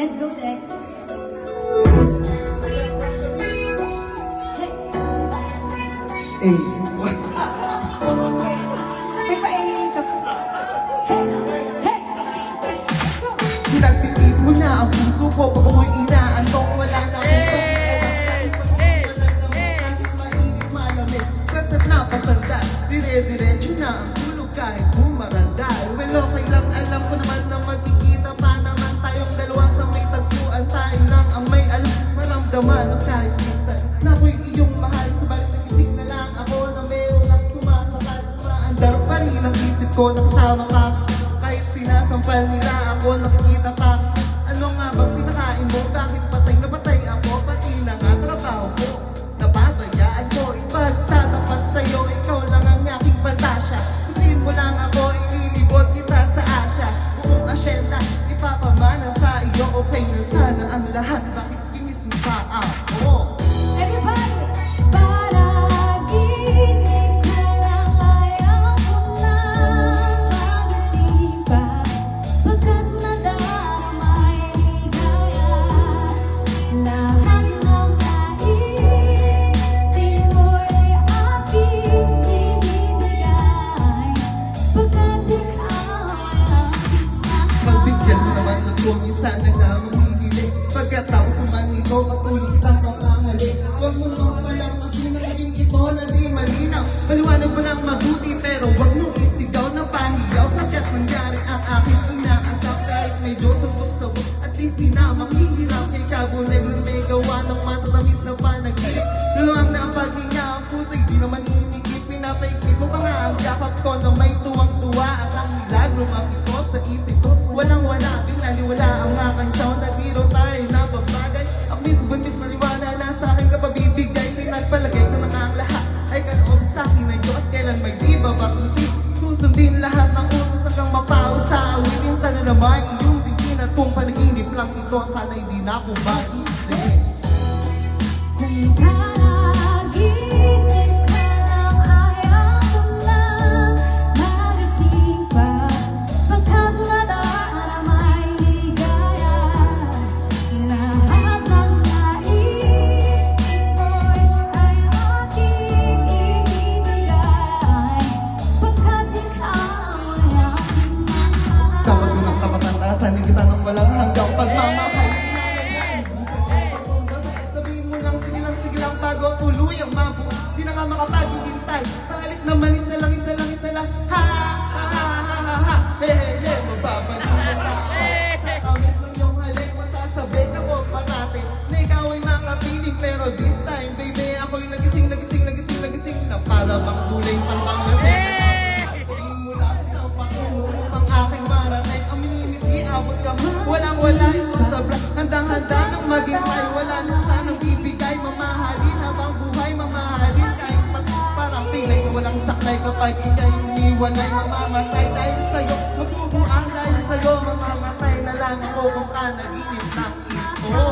Let's go, Sek. Eh, May paingin ka po. Hey! Hey! Go! pinagtitip mo na ang puso ko pag ako'y inaantong wala na basta't napasanda, dire-diretso na ang tulog kahit bumaranda. Well, okay lang, alam ko naman na magkikita pa naman tayong dalawa sa may tagpuan. Tayo lang ang may alam, maramdaman ang kahit minsan na ako'y iyong mahal. Subalit nagising na lang ako na mayroon ang sumasakal. Maandar pa rin ang isip ko na kasama ka. Kahit sinasampal nila ako, nakikita pa. Ano nga bang pinakain mo? Bakit patay na patay ako? Pati na nga trabaho ko, napabayaan ko. Ipagtatapat sa'yo, ikaw lang ang aking pantasya. Kusin mo lang ako, ililibot kita sa Asya. Buong asyenda, ipapamana sa iyo. Okay na sana ang lahat, bakit kinis mo pa ako? Everybody! Panaginip na lang ayaw ko na magising pa. Pagkat nadamay ligaya, lahat ng naisin mo'y aking ibibigay. Pagkat ikaw ay aking Pagbigyan mo naman ng kuminsan na namang hihiling. Pagkatapos naman ito, patuloy kitang mapanghalik. Huwag mo naman palang kasi naging ito na di malinaw. Maliwanag mo ng mabuti pero huwag mong isigaw na pahiyaw. Pagkat mangyari ang aking inaasap kahit medyo sabot-sabot. At least di na maghihirap kay kabulay na may gawa ng matatamis na panaginip. Luluang na ang paghinga ang puso'y di naman inikip. Pinapaikip mo pa nga ang yakap ko na may tuwang-tuwa. At ang milagro ang ito sa isip ko. Walang-wala, binaliwala ang makantsaw. Nagiro tayo na babagay. Ang misbuntis maliwala na sa akin ka pabibigay. Pinagpalagay ko na nga ang lahat ay kaloob sa akin ng Diyos. Kailan may di babakusi, susundin lahat ng utos hanggang mapao sa awitin. Sana naman iyong tingin at kung panaginip lang ito, sana hindi na ako maisip. Kung panaginip ka lang ayaw ko na magising pa. Pagkat nadaramay ligaya, lahat ng naisin mo'y ay aking ibibigay. Pagkat ikaw ay aking mahal. Dapat mo ng kapatatasan, hindi kita nang walang hanggang pagmamahal. Sabihin mo lang, sige lang bago tuluyang mabuo. Di na nga makapaghihintay. Pangalit naman, isa lang. Ha ha ha ha ha ha. Hey hey hey, mababaliw na ako. Kakawin ng iyong halik, masasabi ako parati na ikaw ay makapiling. Pero this time, baby, ako'y nagising na para bang tuloy pang lasing. Mula sa patungo ang aking marating. Ang minimiti, abot ka mo. Walang-wala ito sa bla. Handang-handa nang maghintay. Wala na sanang bibigay. Mamahalin habang buhay. Mamahalin kahit parang pilay na walang saklay. Kapag ikay umiwalay, mamamatay dahil sa'yo. Mabubuang dahil sa'yo. Mamamatay na lang ako kung panaginip lang ito.